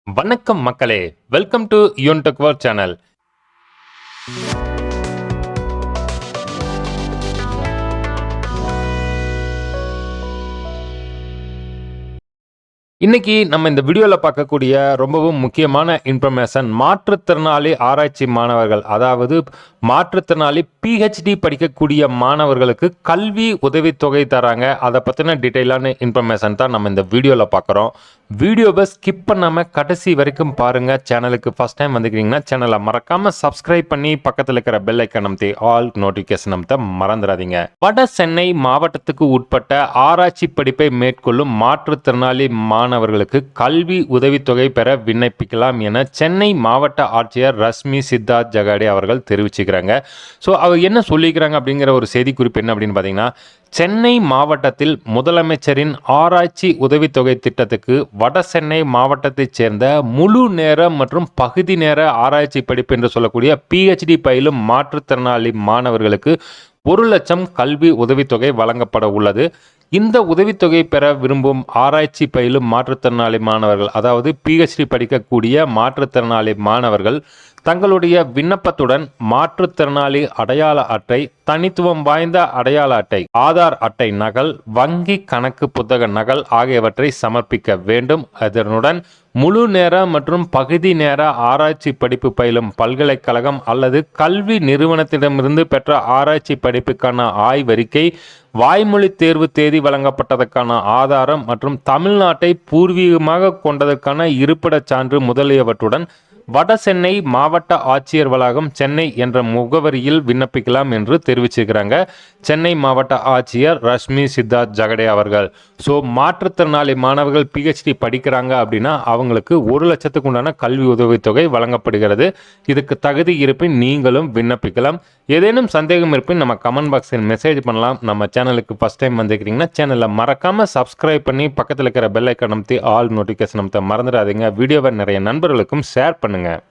வணக்கம் மக்களே, welcome to யூன்டெக் world channel. இன்னைக்கு நம்ம இந்த வீடியோல பார்க்கக்கூடிய ரொம்பவும் முக்கியமான இன்ஃபர்மேஷன், மாற்றுத்திறனாளி ஆராய்ச்சி மாணவர்கள், அதாவது மாற்றுத்திறனாளி பிஹெச்டி படிக்கக்கூடிய மாணவர்களுக்கு கல்வி உதவித்தொகை தராங்க. அதை பற்றின டீட்டெயிலான இன்ஃபர்மேஷன் தான் நம்ம இந்த வீடியோவில் பார்க்குறோம். வீடியோவை ஸ்கிப் பண்ணாமல் கடைசி வரைக்கும் பாருங்கள். சேனலுக்கு ஃபஸ்ட் டைம் வந்துக்கிறீங்கன்னா சேனலை மறக்காமல் சப்ஸ்கிரைப் பண்ணி பக்கத்தில் இருக்கிற பெல் ஐக்கான் அமைத்தி ஆல் நோட்டிஃபிகேஷன் அமைத்த மறந்துடாதீங்க. வட சென்னை மாவட்டத்துக்கு உட்பட்ட ஆராய்ச்சி படிப்பை மேற்கொள்ளும் மாற்றுத்திறனாளி மாணவர்களுக்கு கல்வி உதவித்தொகை பெற விண்ணப்பிக்கலாம் என சென்னை மாவட்ட ஆட்சியர் ரஷ்மி சித்தார்த் ஜகாடே அவர்கள் தெரிவிச்சுக்கிறாங்க. ஸோ அவர் என்ன சொல்லிக்கிறாங்க அப்படிங்கிற ஒரு செய்திக்குறிப்பு என்ன அப்படின்னு பார்த்தீங்கன்னா, சென்னை மாவட்டத்தில் முதலமைச்சரின் ஆராய்ச்சி உதவித்தொகை திட்டத்துக்கு வட சென்னை மாவட்டத்தைச் சேர்ந்த முழு நேர மற்றும் பகுதி நேர ஆராய்ச்சி படிப்பு என்று சொல்லக்கூடிய பிஹெச்டி பயிலும் மாற்றுத்திறனாளி மாணவர்களுக்கு 1 லட்சம் கல்வி உதவித்தொகை வழங்கப்பட உள்ளது. இந்த உதவித்தொகை பெற விரும்பும் ஆராய்ச்சி பயிலும் மாற்றுத்திறனாளி மாணவர்கள், அதாவது பிஹெச்டி படிக்கக்கூடிய மாற்றுத்திறனாளி மாணவர்கள் தங்களுடைய விண்ணப்பத்துடன் மாற்றுத்திறனாளி அடையாள அட்டை, தனித்துவம் வாய்ந்த அடையாள அட்டை, ஆதார் அட்டை நகல், வங்கி கணக்கு புத்தக நகல் ஆகியவற்றை சமர்ப்பிக்க வேண்டும். அதனுடன் முழு நேர மற்றும் பகுதி நேர ஆராய்ச்சி படிப்பு பயிலும் பல்கலைக்கழகம் அல்லது கல்வி நிறுவனத்திடமிருந்து பெற்ற ஆராய்ச்சி படிப்புக்கான ஆய்வறிக்கை, வாய்மொழி தேர்வு தேதி வழங்கப்பட்டதற்கான ஆதாரம் மற்றும் தமிழ்நாட்டை பூர்வீகமாக கொண்டதற்கான இருப்பிடச் சான்று முதலியவற்றுடன் வட சென்னை மாவட்ட ஆட்சியர் வளாகம் சென்னை என்ற முகவரியில் விண்ணப்பிக்கலாம் என்று தெரிவிச்சிருக்கிறாங்க சென்னை மாவட்ட ஆட்சியர் ரஷ்மி சித்தார்த் ஜகடே அவர்கள். ஸோ மாற்றுத்திறனாளி மாணவர்கள் பிஹெச்டி படிக்கிறாங்க அப்படின்னா அவங்களுக்கு 1 லட்சத்துக்கு உண்டான கல்வி உதவித்தொகை வழங்கப்படுகிறது. இதுக்கு தகுதி இருப்பின் நீங்களும் விண்ணப்பிக்கலாம். ஏதேனும் சந்தேகம் இருப்பின் நம்ம கமெண்ட் பாக்ஸில் மெசேஜ் பண்ணலாம். நம்ம சேனலுக்கு ஃபஸ்ட் டைம் வந்துக்கிறீங்கன்னா சேனலை மறக்காமல் சப்ஸ்கிரைப் பண்ணி பக்கத்தில் இருக்கிற பெல் ஐக்கான் அமைத்தி ஆல் நோட்டிஃபிகேஷன் அமைத்த மறந்துடாதீங்க. வீடியோவை நிறைய நண்பர்களுக்கும் ஷேர் பண்ணுங்கள்.